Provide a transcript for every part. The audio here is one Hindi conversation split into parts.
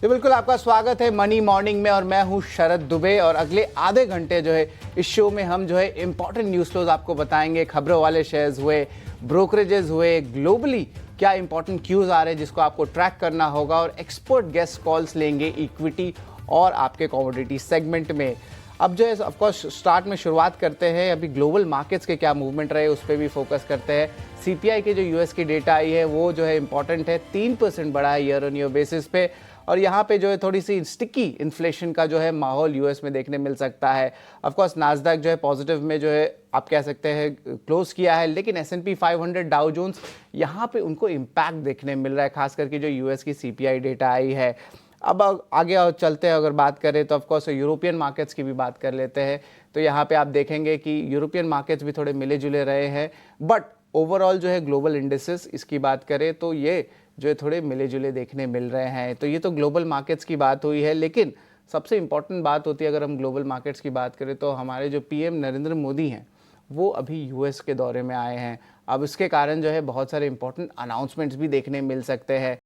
तो बिल्कुल आपका स्वागत है मनी मॉर्निंग में और मैं हूं शरद दुबे। और अगले आधे घंटे जो है इस शो में हम जो है इंपॉर्टेंट न्यूज़ फ्लोज आपको बताएंगे। खबरों वाले शेयर्स हुए, ब्रोकरेजेस हुए, ग्लोबली क्या इंपॉर्टेंट क्यूज आ रहे हैं जिसको आपको ट्रैक करना होगा, और एक्सपर्ट गेस्ट कॉल्स लेंगे इक्विटी और आपके कमोडिटी सेगमेंट में। अब जो है ऑफकोर्स स्टार्ट में शुरुआत करते हैं, अभी ग्लोबल मार्केट्स के क्या मूवमेंट रहे उस पर भी फोकस करते हैं। सीपीआई के जो यूएस की डेटा आई है वो जो है इंपॉर्टेंट है, 3% बढ़ा है ईयर ऑन ईयर बेसिस पे। और यहाँ पे जो है थोड़ी सी स्टिकी इन्फ्लेशन का जो है माहौल यूएस में देखने मिल सकता है। ऑफकोर्स नास्डैक जो है पॉजिटिव में जो है आप कह सकते हैं क्लोज किया है, लेकिन S&P 500, डाउ जोन्स यहाँ पे उनको इम्पैक्ट देखने मिल रहा है, खास करके जो यूएस की सीपीआई डेटा आई है। अब आगे चलते हैं, अगर बात करें तो ऑफकोर्स यूरोपियन मार्केट्स की भी बात कर लेते हैं। तो यहाँ पे आप देखेंगे कि यूरोपियन मार्केट्स भी थोड़े मिले जुले रहे हैं, बट ओवरऑल जो है ग्लोबल इंडिसेस इसकी बात करें तो ये जो है थोड़े मिले जुले देखने मिल रहे हैं। तो ये तो ग्लोबल मार्केट्स की बात हुई है, लेकिन सबसे इंपॉर्टेंट बात होती है अगर हम ग्लोबल मार्केट्स की बात करें तो हमारे जो पीएम नरेंद्र मोदी हैं वो अभी यूएस के दौरे में आए हैं। अब इसके कारण जो है बहुत सारे इंपॉर्टेंट अनाउंसमेंट्स भी देखने मिल सकते हैं।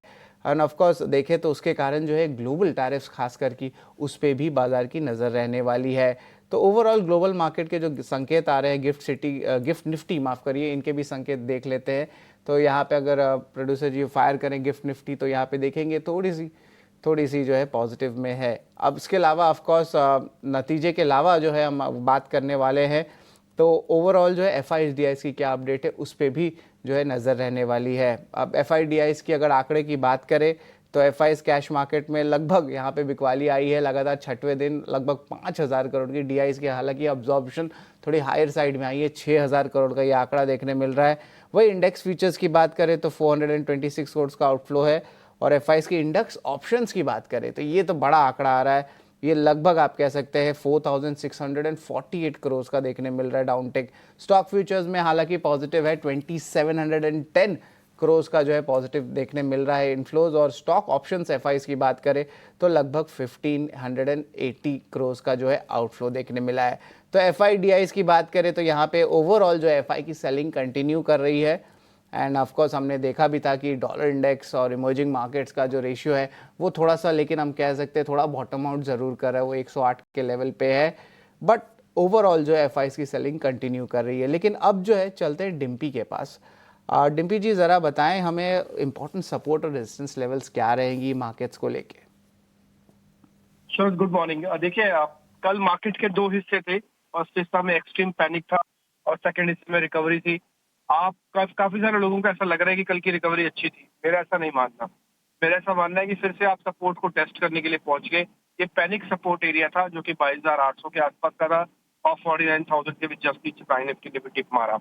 एंड ऑफ कोर्स देखें तो उसके कारण जो है ग्लोबल टैरिफ्स खास करके उस पर भी बाजार की नज़र रहने वाली है। तो ओवरऑल ग्लोबल मार्केट के जो संकेत आ रहे हैं, गिफ्ट निफ्टी माफ़ करिए, इनके भी संकेत देख लेते हैं। तो यहाँ पे अगर प्रोड्यूसर जी फायर करें गिफ्ट निफ्टी तो यहाँ पे देखेंगे थोड़ी सी जो है पॉजिटिव में है। अब इसके अलावा ऑफ कोर्स नतीजे के अलावा जो है हम बात करने वाले हैं, तो ओवरऑल जो है FIDIs की क्या अपडेट है उस पर भी जो है नज़र रहने वाली है। अब FIDIs की अगर आंकड़े की बात करें तो FIs कैश मार्केट में लगभग यहाँ पे बिकवाली आई है लगातार 6वें दिन, लगभग 5,000 करोड़ की DIs की। हालांकि अब्जॉर्प्शन थोड़ी हायर साइड में आई है, 6,000 करोड़ का ये आंकड़ा देखने मिल रहा है। वही इंडेक्स फीचर्स की बात करें तो 426 करोड़ का आउटफ्लो है। और FIs की इंडेक्स ऑप्शंस की बात करें तो ये तो बड़ा आंकड़ा आ रहा है, ये लगभग आप कह सकते हैं 4,648 करोड़ का देखने मिल रहा है डाउनटेक। स्टॉक फ्यूचर्स में हालांकि पॉजिटिव है, 2,710 करोड़ का जो है पॉजिटिव देखने मिल रहा है इनफ्लोज। और स्टॉक ऑप्शंस FIs की बात करें तो लगभग 1,580 करोड़ का जो है आउटफ्लो देखने मिला है। तो FIDIs की बात करें तो यहाँ पे ओवरऑल जो FI की सेलिंग कंटिन्यू कर रही है। एंड ऑफकोर्स हमने देखा भी था कि डॉलर इंडेक्स और इमर्जिंग मार्केट्स का जो रेशियो है वो थोड़ा सा, लेकिन हम कह सकते हैं थोड़ा बॉटम आउट ज़रूर कर रहा है, वो 108 के लेवल पे है। बट ओवरऑल जो है FIs की सेलिंग कंटिन्यू कर रही है। लेकिन अब जो है चलते हैं डिम्पी के पास। डिम्पी जी ज़रा बताएं हमें इंपॉर्टेंट सपोर्ट और रेजिस्टेंस लेवल्स क्या रहेंगी मार्केट्स को लेके। शरद गुड मॉर्निंग। देखिए आप कल मार्केट के दो हिस्से थे। फर्स्ट हिस्सा में एक्सट्रीम पैनिक था और सेकंड हिस्से में रिकवरी थी। आप काफी सारे लोगों को ऐसा लग रहा है कि कल की रिकवरी अच्छी थी। मेरा ऐसा नहीं मानना। मेरा ऐसा मानना है कि फिर से आप सपोर्ट को टेस्ट करने के लिए पहुंच गए। ये पैनिक सपोर्ट एरिया था जो कि 22,800 के आसपास का था और 49,000 के भी जस्ट नीचे बैंक निफ्टी ने भी टिप मारा।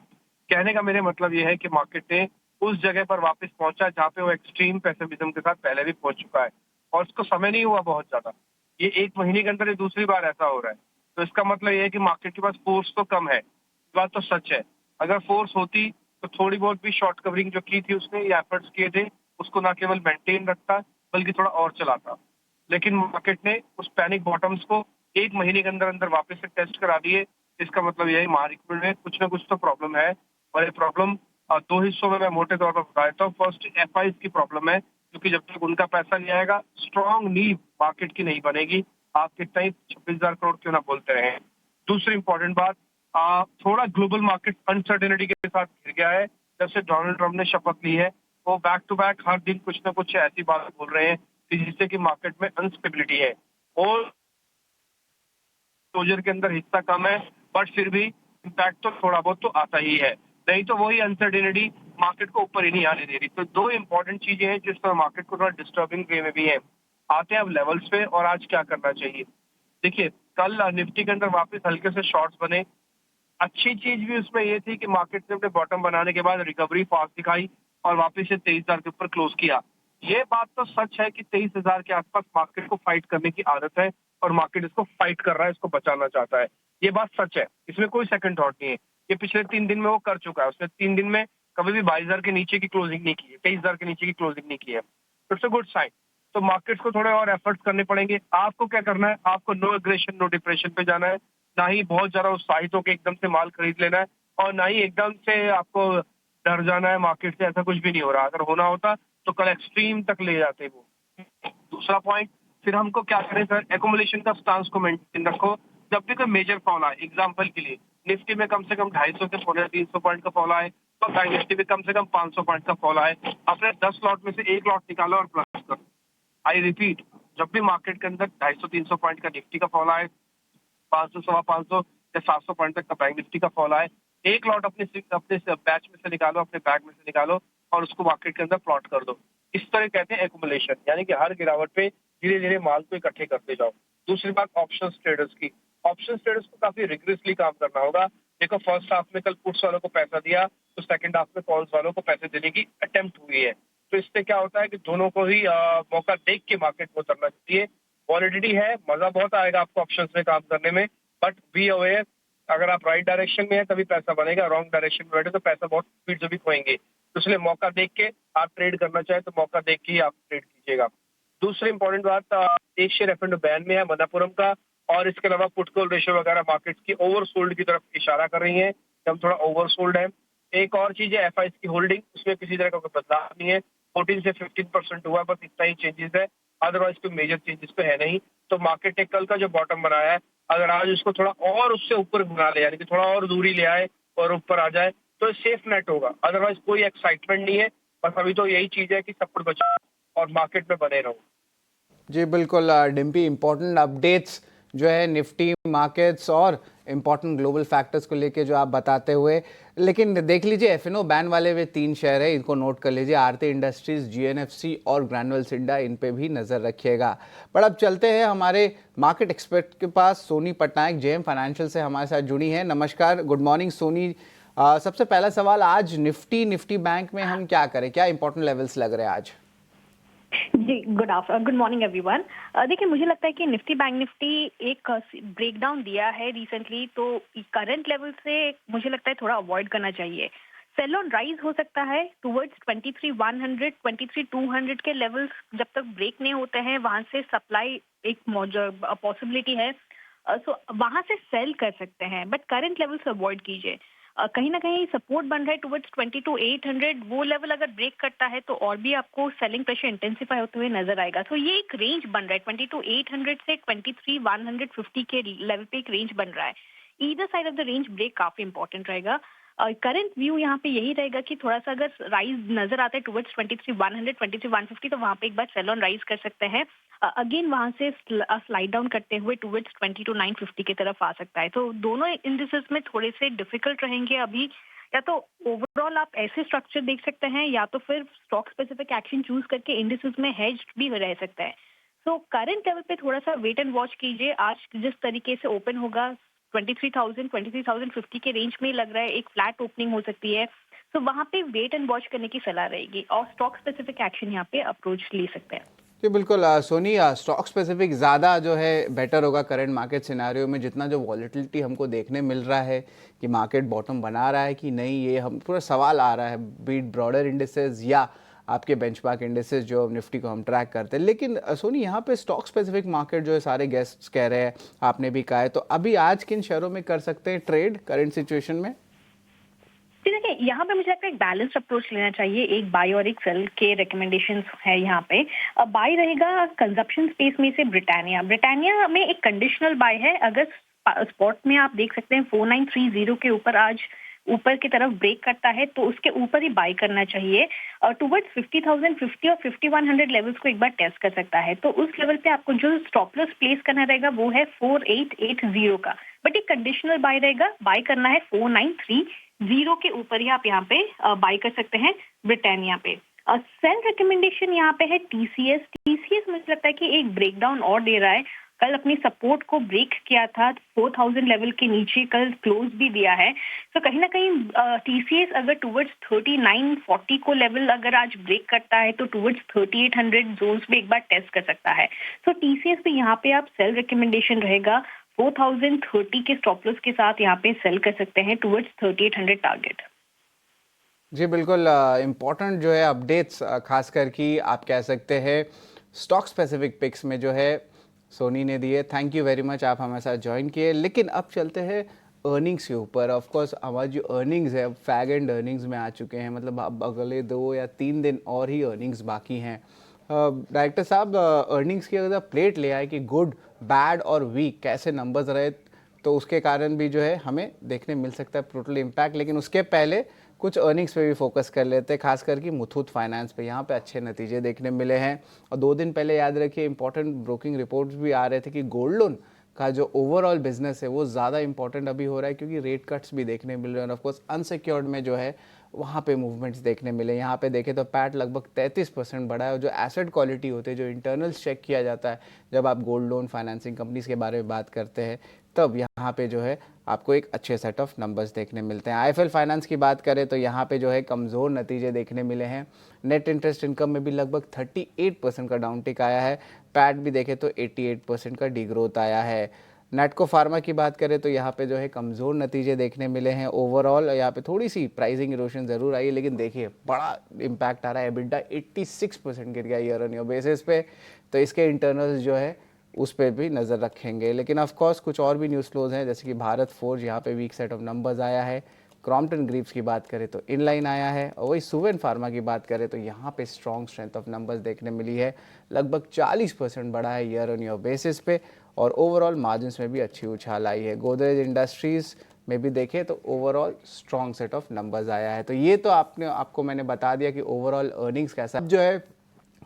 कहने का मेरे मतलब ये है कि मार्केट ने उस जगह पर वापस पहुंचा जहाँ पे वो एक्सट्रीम पेसिमिज्म के साथ पहले भी पहुंच चुका है और उसको समय नहीं हुआ बहुत ज्यादा। ये एक महीने के अंदर ये दूसरी बार ऐसा हो रहा है। तो इसका मतलब ये है कि मार्केट के पास फोर्स तो कम है, बात तो सच है। अगर फोर्स होती तो थोड़ी बहुत भी शॉर्ट कवरिंग जो की थी उसने या एफर्ट्स किए थे उसको ना केवल मेंटेन रखता बल्कि थोड़ा और चलाता। लेकिन मार्केट ने उस पैनिक बॉटम्स को एक महीने के अंदर अंदर वापस से टेस्ट करा दिए। इसका मतलब यह है मार्केट में कुछ ना कुछ तो प्रॉब्लम है और ये प्रॉब्लम दो हिस्सों में मैं मोटे तौर पर बता देता हूँ। फर्स्ट FIs की प्रॉब्लम है क्योंकि जब तक उनका पैसा नहीं आएगा स्ट्रॉन्ग नींव मार्केट की नहीं बनेगी, आप कितना ही 26,000 करोड़ क्यों ना बोलते रहे। दूसरी इंपॉर्टेंट बात, थोड़ा ग्लोबल मार्केट अनसर्टेनिटी के साथ घिर गया है। जब से डोनाल्ड ट्रम्प ने शपथ ली है वो बैक टू बैक हर दिन कुछ ना कुछ ऐसी बात बोल रहे हैं कि जिससे कि मार्केट में अनस्टेबिलिटी है और एक्सपोजर के अंदर हिस्सा कम है, बट फिर भी इम्पैक्ट तो थोड़ा बहुत तो आता ही है। नहीं तो वही अनसर्टेनिटी मार्केट को ऊपर ही नहीं आने दे रही। तो दो इंपॉर्टेंट चीजें हैं जिस पर मार्केट को थोड़ा डिस्टर्बिंग वे में भी है। आते हैं अब लेवल्स पे और आज क्या करना चाहिए। देखिए कल निफ्टी के अंदर वापस हल्के से शॉर्ट्स बने। अच्छी चीज भी उसमें ये थी कि मार्केट ने अपने बॉटम बनाने के बाद रिकवरी फास्ट दिखाई और वापस से 23,000 के ऊपर क्लोज किया। ये बात तो सच है कि 23,000 के आसपास मार्केट को फाइट करने की आदत है और मार्केट इसको फाइट कर रहा है, इसको बचाना चाहता है। ये बात सच है, इसमें कोई सेकंड थॉट नहीं है। ये पिछले 3 दिन में वो कर चुका है। उसने 3 दिन में कभी भी 22,000 के नीचे की क्लोजिंग नहीं की है, 23,000 के नीचे की क्लोजिंग नहीं की है। It's a good sign. तो मार्केट्स को थोड़े और एफर्ट्स करने पड़ेंगे। आपको क्या करना है, आपको नो एग्रेशन नो डिप्रेशन पे जाना है, ना ही बहुत ज्यादा उत्साहित होकर एकदम से माल खरीद लेना है और ना ही एकदम से आपको डर जाना है मार्केट से। ऐसा कुछ भी नहीं हो रहा। अगर होना होता तो कल एक्सट्रीम तक ले जाते वो। दूसरा पॉइंट, फिर हमको क्या करें सर, एकोमोलेशन का स्टांस को मेंटेन रखो। जब भी कोई मेजर फॉल आए, एग्जांपल के लिए निफ्टी में कम से कम 250 से 300 पॉइंट का फॉल आए, तो बैंक निफ्टी में कम से कम 500 पॉइंट का फॉल आए, अपने 10 लॉट में से एक लॉट निकालो और प्लस करो। आई रिपीट, जब भी मार्केट के अंदर 250-300 पॉइंट का निफ्टी का फॉल आए, 500, 550 या 700 पॉइंट तक का बैंक निफ्टी का फॉल आए, एक लॉट अपने बैच में से निकालो, अपने बैग में से निकालो और उसको मार्केट के अंदर प्लॉट कर दो। इस तरह कहते हैं एकुमुलेशन, यानी कि हर गिरावट पे धीरे धीरे माल को इकट्ठे करते जाओ। दूसरी बात ऑप्शन ट्रेडर्स की, ऑप्शन ट्रेडर्स को काफी रिग्रेसली काम करना होगा। देखो, फर्स्ट हाफ में कल पुट्स वालों को पैसा दिया, तो सेकंड हाफ में कॉल्स वालों को पैसे देने की अटेम्प्ट हुई है। तो इससे क्या होता है कि दोनों को ही मौका देख के मार्केट में उतरना चाहिए। वॉलिडिटी है, मजा बहुत आएगा आपको ऑप्शंस में काम करने में, बट बी अवेयर, अगर आप राइट डायरेक्शन में है तभी पैसा बनेगा, रॉन्ग डायरेक्शन में बैठे तो पैसा बहुत स्पीड से भी खोएंगे। तो इसलिए मौका देख के आप ट्रेड करना चाहे तो मौका देख के ही आप ट्रेड कीजिएगा। दूसरी इंपॉर्टेंट बात, एशियन एफ बैन में है मनापुरम का, और इसके अलावा पुट कॉल रेशियो वगैरह मार्केट्स की ओवरसोल्ड की तरफ इशारा कर रही है कि हम थोड़ा ओवरसोल्ड है। एक और चीज है एफआईस की होल्डिंग, उसमें किसी तरह का कोई बदलाव नहीं है, 14 से 15% हुआ, बस इतना ही चेंजेस है, अदरवाइज कोई मेजर चेंजेस तो है नहीं। तो मार्केट ने कल का जो बॉटम बनाया है, अगर आज उसको थोड़ा और उससे ऊपर बना ले, यानी कि थोड़ा और दूरी ले आए और ऊपर आ जाए, तो सेफ नेट होगा। अदरवाइज कोई एक्साइटमेंट नहीं है, बस अभी तो यही चीज है कि सब कुछ बचा और मार्केट में बने रहो। जी बिल्कुल डिम्पी, इम्पोर्टेंट अपडेट्स जो है निफ्टी मार्केट्स और इम्पोर्टेंट ग्लोबल फैक्टर्स को लेके जो आप बताते हुए, लेकिन देख लीजिए एफएनओ बैन वाले वे 3 शेयर है, इनको नोट कर लीजिए, आरती इंडस्ट्रीज, जीएनएफसी और ग्रैन्युअल्स इंडिया, इन पे भी नज़र रखिएगा। पर अब चलते हैं हमारे मार्केट एक्सपर्ट के पास, सोनी पटनायक जेएम फाइनेंशियल से हमारे साथ जुड़ी हैं। नमस्कार, गुड मॉर्निंग सोनी। सबसे पहला सवाल, आज निफ्टी बैंक में हम क्या करें, क्या इंपॉर्टेंट लेवल्स लग रहे हैं आज? जी, गुड मॉर्निंग एवरीवन। देखिए, मुझे लगता है कि निफ्टी बैंक निफ्टी एक ब्रेकडाउन दिया है रिसेंटली, तो करंट लेवल से मुझे लगता है थोड़ा अवॉइड करना चाहिए। सेल ऑन राइज हो सकता है टुवर्ड्स 23,100, 23,200 के लेवल्स जब तक ब्रेक नहीं होते हैं, वहां से सप्लाई एक पॉसिबिलिटी है, सो वहां से सेल कर सकते हैं, बट करंट लेवल से अवॉइड कीजिए। कहीं ना कहीं सपोर्ट बन रहा है टुवर्ड्स 22,800, वो लेवल अगर ब्रेक करता है तो और भी आपको सेलिंग प्रेशर इंटेंसिफाई होते हुए नजर आएगा। तो ये एक रेंज बन रहा है, 22,800 से 23,150 के लेवल पे एक रेंज बन रहा है। Either side of the range break काफी इंपॉर्टेंट रहेगा। करंट व्यू यहाँ पे यही रहेगा कि थोड़ा सा अगर राइज नजर आता है टुवर्ड्स 23,100, 23,150, तो वहां पे एक बार सेल ऑन राइज कर सकते हैं। अगेन वहां से स्लाइड डाउन करते हुए टुवर्ड्स 22,950 की तरफ आ सकता है। तो दोनों इंडिसेस में थोड़े से डिफिकल्ट रहेंगे अभी। या तो ओवरऑल आप ऐसे स्ट्रक्चर देख सकते हैं, या तो फिर स्टॉक स्पेसिफिक एक्शन चूज करके इंडिसेस में हेज्ड भी रह सकता है। सो करंट लेवल पे थोड़ा सा वेट एंड वॉच कीजिए। आज जिस तरीके से ओपन होगा 23,000, 23,050 के रेंज में लग रहा है, एक फ्लैट ओपनिंग हो सकती है। तो वहां पे वेट एंड वॉच करने की सलाह रहेगी और स्टॉक स्पेसिफिक एक्शन यहाँ पे अप्रोच ले सकते हैं। जी बिल्कुल सोनी, स्टॉक स्पेसिफिक ज़्यादा जो है बेटर होगा करंट मार्केट सिनारियो में, जितना जो वॉलेटिलिटी हमको देखने मिल रहा है कि मार्केट बॉटम बना रहा है कि नहीं, ये हम पूरा सवाल आ रहा है, बीट ब्रॉडर इंडिसेस या आपके बेंचमार्क इंडिसेस जो निफ्टी को हम ट्रैक करते हैं। लेकिन सोनी, यहाँ पे स्टॉक स्पेसिफिक मार्केट जो है सारे गेस्ट्स कह रहे हैं, आपने भी कहा है, तो अभी आज किन शेयरों में कर सकते हैं ट्रेड करंट सिचुएशन में? देखिए, यहाँ पे मुझे लगता है एक बैलेंस्ड अप्रोच लेना चाहिए। एक बाय और एक सेल के रिकमेंडेशंस है यहाँ पे। बाय रहेगा कंजप्शन स्पेस में से ब्रिटानिया में एक कंडीशनल बाय है। अगर स्पॉट में आप देख सकते हैं 4930 के ऊपर आज ऊपर की तरफ ब्रेक करता है तो उसके ऊपर ही बाय करना चाहिए। टुवर्ड्स 50,050 और 5100 लेवल्स को एक बार टेस्ट कर सकता है, तो उस लेवल पे आपको जो स्टॉप लॉस प्लेस करना रहेगा वो है 4880 का, बट एक कंडीशनल बाय रहेगा। बाय करना है 4930 के ऊपर ही आप यहाँ पे बाय कर सकते हैं ब्रिटानिया पे। सेल रिकमेंडेशन यहाँ पे है टीसीएस मुझे लगता है कि एक ब्रेकडाउन और दे रहा है। कल अपनी सपोर्ट को ब्रेक किया था 4000 लेवल के नीचे, कल क्लोज भी दिया है। तो कहीं ना कहीं टीसीएस अगर टुवर्ड्स 3940 को लेवल अगर आज ब्रेक करता है तो टुवर्ड्स 3800 जोन्स में एक बार टेस्ट कर सकता है। तो टीसीएस पे यहाँ पे आप सेल रिकमेंडेशन रहेगा 4030 के स्टॉप लॉस के साथ यहाँ पे सेल कर सकते हैं टुवर्ड्स 3800 टारगेट। जी बिल्कुल, इम्पोर्टेंट जो है अपडेट्स, खासकर कि आप कह सकते हैं स्टॉक स्पेसिफिक पिक्स में जो है सोनी ने दिए। थैंक यू वेरी मच, आप हमारे साथ ज्वाइन किए। लेकिन अब चलते हैं अर्निंग्स के ऊपर। ऑफ कोर्स हमारी जो अर्निंग्स है अब फैग एंड अर्निंग्स में आ चुके हैं, मतलब अब अगले 2 या 3 दिन और ही अर्निंग्स बाकी हैं। डायरेक्टर साहब, अर्निंग्स की अगर प्लेट ले आए कि गुड, बैड और वीक कैसे नंबर्स रहे, तो उसके कारण भी जो है हमें देखने मिल सकता है टोटल इम्पैक्ट। लेकिन उसके पहले कुछ अर्निंग्स पे भी फोकस कर लेते हैं, खास करके मुथूट फाइनेंस पे। यहाँ पे अच्छे नतीजे देखने मिले हैं। और 2 दिन पहले याद रखिए इंपॉर्टेंट ब्रोकिंग रिपोर्ट्स भी आ रहे थे कि गोल्ड लोन का जो ओवरऑल बिजनेस है वो ज़्यादा इंपॉर्टेंट अभी हो रहा है, क्योंकि रेट कट्स भी देखने मिल रहे हैं और ऑफकोर्स अनसिक्योर्ड में जो है वहाँ पे मूवमेंट्स देखने मिले। यहाँ पे देखें तो पैट लगभग 33% बढ़ा है। और जो एसेट क्वालिटी होती है, जो इंटरनल्स चेक किया जाता है जब आप गोल्ड लोन फाइनेंसिंग कंपनीज के बारे में बात करते हैं, तब यहाँ पे जो है आपको एक अच्छे सेट ऑफ नंबर्स देखने मिलते हैं। आईएफएल फाइनेंस की बात करें तो यहाँ पे जो है कमज़ोर नतीजे देखने मिले हैं। नेट इंटरेस्ट इनकम में भी लगभग 38% का डाउनटिक आया है। पैट भी देखें तो 88% का डीग्रोथ आया है। नेटको फार्मा की बात करें तो यहाँ पे जो है कमज़ोर नतीजे देखने मिले हैं। ओवरऑल यहाँ पे थोड़ी सी प्राइसिंग इरोशन ज़रूर आई है, लेकिन देखिए बड़ा इम्पैक्ट आ रहा है। एबिटा 86% गिर गया ईयर ऑन ईयर बेसिस पे, तो इसके इंटरनल्स जो है उस पर भी नज़र रखेंगे। लेकिन ऑफ कोर्स कुछ और भी न्यूज़ फ्लोज हैं, जैसे कि भारत फोर्ज, यहाँ पे वीक सेट ऑफ नंबर्स आया है। क्रॉम्पटन ग्रीव्स की बात करें तो इनलाइन आया है। और वही सुवेन फार्मा की बात करें तो यहाँ पे स्ट्रॉन्ग स्ट्रेंथ ऑफ नंबर्स देखने मिली है। लगभग 40% बढ़ा है ईयर ऑन ईयर बेसिस पे, और ओवरऑल मार्जिन्स में भी अच्छी उछाल आई है। गोदरेज इंडस्ट्रीज़ में भी देखें तो overall strong set of numbers आया है। तो ये तो आपको मैंने बता दिया कि ओवरऑल अर्निंग्स कैसा। अब जो है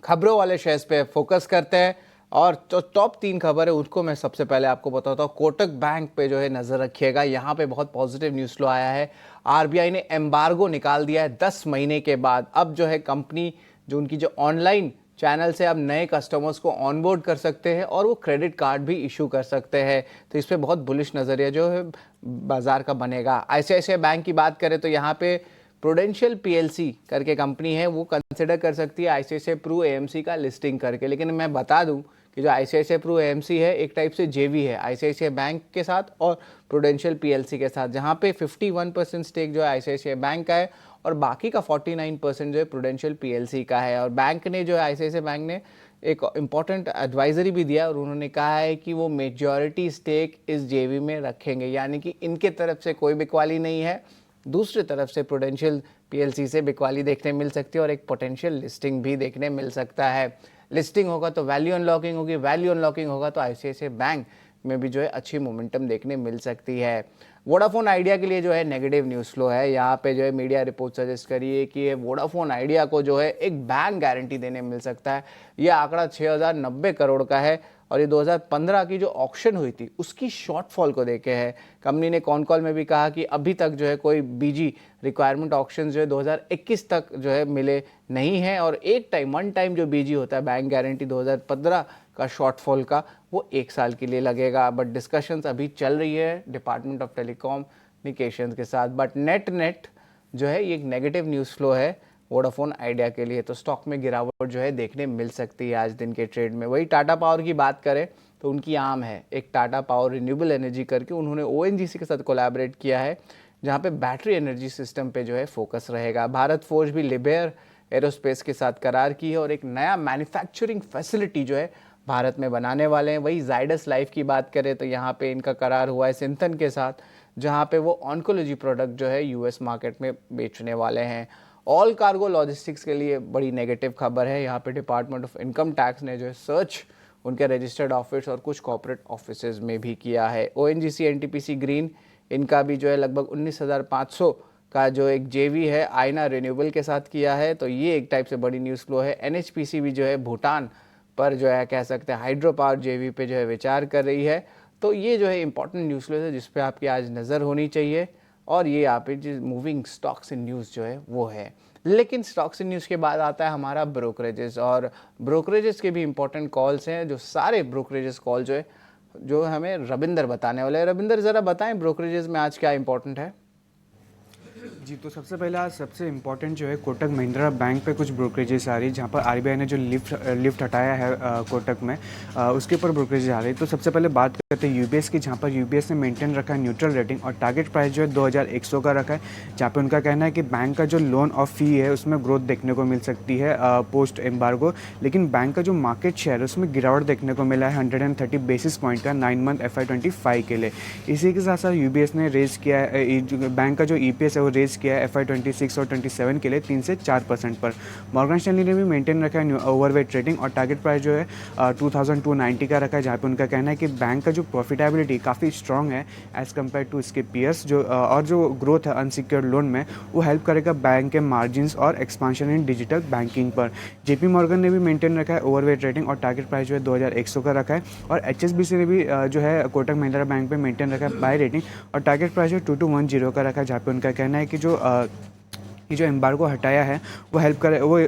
खबरों वाले शेयर्स पे फोकस करते हैं, और जो टॉप 3 खबर है उसको मैं सबसे पहले आपको बताता हूँ। कोटक बैंक पे जो है नज़र रखिएगा। यहाँ पे बहुत पॉजिटिव न्यूज़ फ्लो आया है। आरबीआई ने एम्बार्गो निकाल दिया है 10 महीने के बाद। अब जो है कंपनी जो उनकी जो ऑनलाइन चैनल से आप नए कस्टमर्स को ऑनबोर्ड कर सकते हैं और वो क्रेडिट कार्ड भी इशू कर सकते हैं। तो इस पर बहुत बुलिश नज़रिया जो है बाजार का बनेगा। आईसीआईसीआई बैंक की बात करें तो यहाँ पे प्रूडेंशियल पीएलसी करके कंपनी है, वो कंसिडर कर सकती है आईसीआईसीआई प्रू एएमसी का लिस्टिंग करके। लेकिन मैं बता दूं कि जो आईसीआईसीआई प्रू एएमसी है एक टाइप से जेवी है आईसीआईसीआई बैंक के साथ और प्रूडेंशियल पीएलसी के साथ, जहां पे 51% स्टेक जो है आईसीआईसीआई बैंक का है और बाकी का 49% जो है प्रूडेंशियल पीएलसी का है। और बैंक ने जो है आईसीआईसीआई बैंक ने एक इम्पॉर्टेंट एडवाइजरी भी दिया और उन्होंने कहा है कि वो मेजॉरिटी स्टेक इस जेवी में रखेंगे, यानी कि इनके तरफ से कोई बिकवाली नहीं है, दूसरी तरफ से प्रूडेंशियल पीएलसी से बिकवाली देखने मिल सकती है और एक पोटेंशियल लिस्टिंग भी देखने मिल सकता है। लिस्टिंग होगा तो वैल्यू अनलॉकिंग होगी, वैल्यू अनलॉकिंग होगा तो आईसीआईसीआई बैंक में भी जो है अच्छी मोमेंटम देखने मिल सकती है। वोडाफोन आइडिया के लिए जो है नेगेटिव न्यूज़ फ्लो है। यहाँ पे जो है मीडिया रिपोर्ट सजेस्ट करी है कि ये वोडाफोन आइडिया को जो है एक बैंक गारंटी देने मिल सकता है। ये आंकड़ा 6090 करोड़ का है और ये 2015 की जो ऑक्शन हुई थी उसकी शॉर्टफॉल को देखे है। कंपनी ने कॉन कॉल में भी कहा कि अभी तक जो है कोई बीजी रिक्वायरमेंट ऑक्शन जो है 2021 तक जो है मिले नहीं है, और वन टाइम जो बीजी होता है बैंक गारंटी 2015 का शॉर्टफॉल का, वो 1 साल के लिए लगेगा। बट डिस्कशंस अभी चल रही है डिपार्टमेंट ऑफ टेलीकॉम्युनिकेशंस के साथ। बट नेट जो है ये एक नेगेटिव न्यूज़ फ्लो है वोडाफोन आइडिया के लिए, तो स्टॉक में गिरावट जो है देखने मिल सकती है आज दिन के ट्रेड में। वही टाटा पावर की बात करें तो उनकी आम है एक टाटा पावर रिन्यूएबल एनर्जी करके, उन्होंने ओएनजीसी के साथ कोलैबोरेट किया है जहां पे बैटरी एनर्जी सिस्टम पे जो है फोकस रहेगा। भारत फोर्ज भी लिबेयर एरोस्पेस के साथ करार की है और एक नया मैन्युफैक्चरिंग फैसिलिटी जो है भारत में बनाने वाले हैं। वही जाइडस लाइफ की बात करें तो यहाँ पे इनका करार हुआ है सिंथन के साथ, जहाँ पे वो ऑन्कोलॉजी प्रोडक्ट जो है यूएस मार्केट में बेचने वाले हैं। ऑल कार्गो लॉजिस्टिक्स के लिए बड़ी नेगेटिव खबर है। यहाँ पे डिपार्टमेंट ऑफ इनकम टैक्स ने जो है सर्च उनके रजिस्टर्ड ऑफिस और कुछ कॉर्पोरेट ऑफिसेज में भी किया है। ओएनजीसी एनटीपीसी ग्रीन इनका भी जो है लगभग 19,500 का जो एक जेवी है आयना रिन्यूएबल के साथ किया है, तो ये एक टाइप से बड़ी न्यूज़ फ्लो है। एनएचपीसी भी जो है भूटान पर जो है कह सकते हैं हाइड्रो पावर जेवी पे जो है विचार कर रही है। तो ये जो है इंपॉर्टेंट न्यूज़ फ्लो है जिस पे आपकी आज नज़र होनी चाहिए, और ये यहाँ पे जो मूविंग स्टॉक्स इन न्यूज़ जो है वो है। लेकिन स्टॉक्स इन न्यूज़ के बाद आता है हमारा ब्रोकरेजेस, और ब्रोकरेजेस के भी इंपॉर्टेंट कॉल्स हैं। जो सारे ब्रोकरेजेस कॉल जो है जो हमें रविंदर बताने वाले हैं। रविंदर ज़रा बताएं ब्रोकरेजेस में आज क्या इंपॉर्टेंट है। जी, तो सबसे पहले आज सबसे इम्पोर्टेंट जो है कोटक महिंद्रा बैंक पे कुछ ब्रोकरेजेस आ रही है, जहाँ पर आरबीआई ने जो लिफ्ट हटाया है कोटक में, उसके ऊपर ब्रोकरेजेस आ रही है। तो सबसे पहले बात करते हैं यूबीएस की, जहाँ पर यूबीएस ने मेंटेन रखा है न्यूट्रल रेटिंग और टारगेट प्राइस जो है 2100 का रखा है, जहाँ पे उनका कहना है कि बैंक का जो लोन और फी है उसमें ग्रोथ देखने को मिल सकती है पोस्ट एम्बार्गो। लेकिन बैंक का जो मार्केट शेयर है उसमें गिरावट देखने को मिला है 130 बेसिस पॉइंट का 9 मंथ FY25 के लिए। इसी के साथ साथ यूबीएस ने रेज किया है, बैंक का जो ईपीएस है वो रेज किया है FY26 और 27 के लिए 3 से 4% पर। मॉर्गन स्टैनली ने भी मेंटेन रखा है ओवरवेट रेटिंग और टारगेट प्राइस जो है 2290 का रखा है, जहाँ पे उनका कहना है कि बैंक का जो प्रॉफिटेबिलिटी काफ़ी स्ट्रॉन्ग है एज़ कम्पेयर टू इसके पीयर्स और जो ग्रोथ है अनसिक्योर्ड लोन में वो हेल्प करेगा बैंक के मार्जिन्स और एक्सपांशन इन डिजिटल बैंकिंग पर। JP मॉर्गन ने भी मेंटेन रखा है ओवरवेट रेटिंग और टारगेट प्राइस जो है 2100 का रखा है और HSBC ने भी जो है कोटक महिंद्रा बैंक पे मेंटेन रखा है बाय रेटिंग और टारगेट प्राइस जो 2210 का रखा है, जहाँ पे उनका कहना है कि जो एम्बार्गो हटाया है वो हेल्प करे वो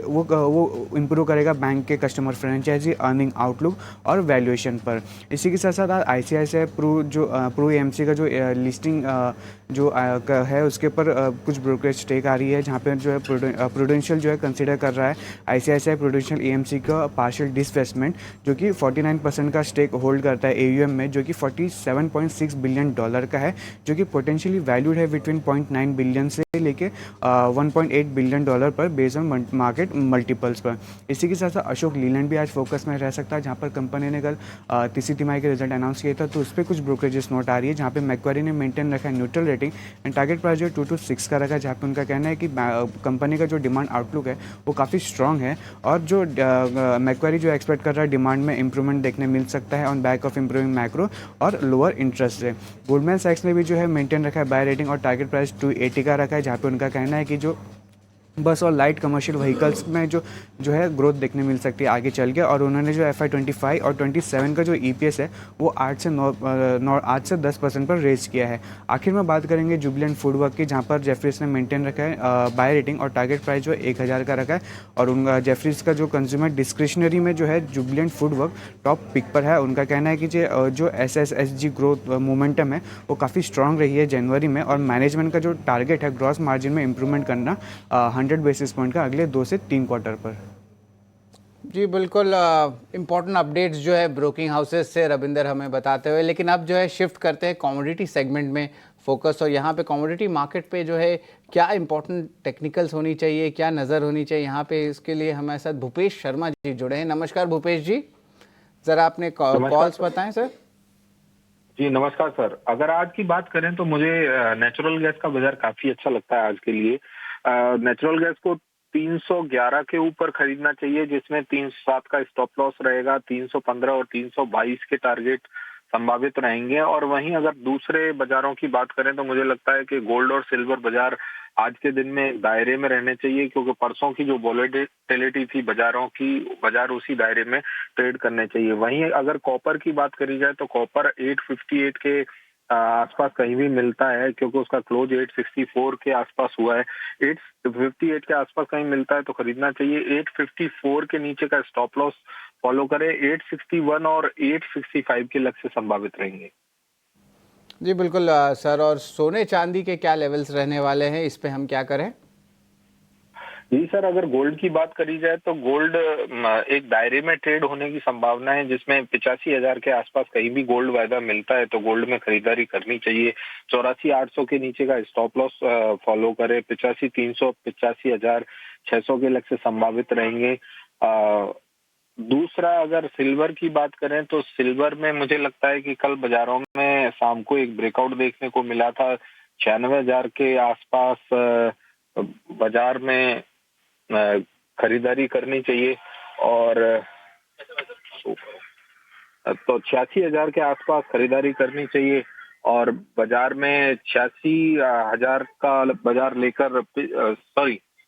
इम्प्रूव करेगा बैंक के कस्टमर फ्रेंचाइजी अर्निंग आउटलुक और वैल्यूएशन पर। इसी के साथ साथ ICICI प्रू AMC का जो लिस्टिंग है उसके ऊपर कुछ ब्रोकरेज स्टेक आ रही है, जहाँ पे जो है प्रूडेंशियल जो है कंसीडर कर रहा है ICICI प्रूडेंशियल AMC का पार्शियल डिसइन्वेस्टमेंट, जो कि 49% का स्टेक होल्ड करता है AUM में, जो कि $47.6 बिलियन का है, जो कि पोटेंशियली वैल्यूड है बिटवीन 0.9 बिलियन से लेके 1.8 बिलियन डॉलर पर बेस्ड ऑन मार्केट मल्टीपल्स पर। इसी के साथ साथ अशोक लीलैंड भी आज फोकस में रह सकता है, जहाँ पर कंपनी ने कल तीसरी तिमाही के रिजल्ट अनाउंस किया था, तो उस पर कुछ ब्रोकरेजेस नोट आ रही है, जहाँ पे मैक्वारी ने मेंटेन रखा है neutral rating and target price जो 226 का रखा है, जहाँ पे उनका कहना है कि कंपनी का जो डिमांड आउटलुक है वो काफ़ी स्ट्रॉन्ग है और जो मैक्वारी जो एक्सपेक्ट कर रहा है डिमांड में इंप्रूवमेंट देखने मिल सकता है on back of improving macro और लोअर इंटरेस्ट रेट। गोल्डमैन सैक्स ने भी जो है मेंटेन रखा है बाय रेटिंग और टारगेट प्राइस 280 का रखा है, जहाँ पे उनका कहना है कि जो बस और लाइट कमर्शियल व्हीकल्स में जो है ग्रोथ देखने मिल सकती है आगे चल के, और उन्होंने जो FY25 और 27 का जो EPS है वो 8 से 10% पर रेज किया है। आखिर में बात करेंगे जुबिलेंट फूडवर्क की, जहाँ पर जेफरीज ने मेंटेन रखा है बाय रेटिंग और टारगेट प्राइस जो 1000 का रखा है और उनका जेफरीज का जो कंज्यूमर डिस्क्रिशनरी में जो है जुबिलेंट फूडवर्क टॉप पिक पर है। उनका कहना है कि जो SSSG ग्रोथ मोमेंटम है वो काफ़ी स्ट्रॉन्ग रही है जनवरी में और मैनेजमेंट का जो टारगेट है ग्रॉस मार्जिन में इंप्रूवमेंट करना 100 बेसिस पॉइंट का अगले 2 से 3 क्वार्टर पर। जी बिल्कुल, इम्पोर्टेंट अपडेट्स जो है ब्रोकिंग हाउसेस से रविंदर हमें बताते हुए, लेकिन अब जो है शिफ्ट करते हैं कमोडिटी सेगमेंट में फोकस, और यहाँ पे कमोडिटी मार्केट पे जो है क्या इंपॉर्टेंट टेक्निकल्स होनी चाहिए, क्या नज़र होनी चाहिए यहाँ पे, इसके लिए हमारे साथ भूपेश शर्मा जी जुड़े हैं। नमस्कार भूपेश जी, ज़रा अपने कॉल्स बताएं सर। जी नमस्कार सर। अगर आज की बात करें तो मुझे नेचुरल गैस का बाजार काफी अच्छा लगता है आज के लिए। नेचुरल गैस को 311 के ऊपर खरीदना चाहिए, जिसमें 307 का स्टॉप लॉस रहेगा, 315 और 322 के टारगेट संभावित रहेंगे। और वहीं अगर दूसरे बाजारों की बात करें तो मुझे लगता है कि गोल्ड और सिल्वर बाजार आज के दिन में दायरे में रहने चाहिए, क्योंकि परसों की जो वोलेटिलिटी थी बाजारों की, बाजार उसी दायरे में ट्रेड करने चाहिए। वहीं अगर कॉपर की बात करी जाए तो कॉपर 858 के आसपास कहीं भी मिलता है, क्योंकि उसका क्लोज 864 के आसपास हुआ है। 858 के आसपास कहीं मिलता है तो खरीदना चाहिए। 854 के नीचे का स्टॉप लॉस फॉलो करें। 861 और 865 के लक्ष्य संभावित रहेंगे। जी बिल्कुल सर, और सोने चांदी के क्या लेवल्स रहने वाले हैं, इस पे हम क्या करें? जी सर, अगर गोल्ड की बात करी जाए तो गोल्ड एक दायरे में ट्रेड होने की संभावना है, जिसमें 85,000 के आसपास कहीं भी गोल्ड वायदा मिलता है तो गोल्ड में खरीदारी करनी चाहिए। 84,800 के नीचे का स्टॉप लॉस फॉलो करें। 85,300 85,600 के लक्ष्य संभावित रहेंगे। दूसरा, अगर सिल्वर की बात करें तो सिल्वर में मुझे लगता है कि कल बाजारों में शाम को एक ब्रेकआउट देखने को मिला था। 96,000 के आसपास बाजार में खरीदारी करनी चाहिए, और तो 86,000 के आसपास खरीदारी करनी चाहिए और बाजार में 86,000 का बाजार लेकर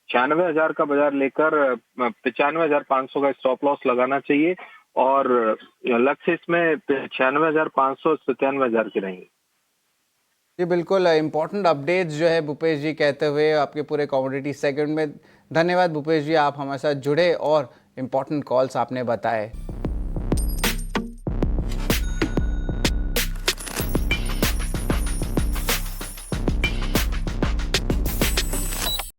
96,000 का बाजार लेकर 95,500 का स्टॉप लॉस लगाना चाहिए, और लक्ष्य इसमें 96,500 97,000 के रहेंगे। जी बिल्कुल, इम्पोर्टेंट अपडेट्स जो है भूपेश जी कहते हुए आपके पूरे कमोडिटी सेगमेंट में। धन्यवाद भूपेश जी, आप हमारे साथ जुड़े और इम्पोर्टेंट कॉल्स आपने बताए।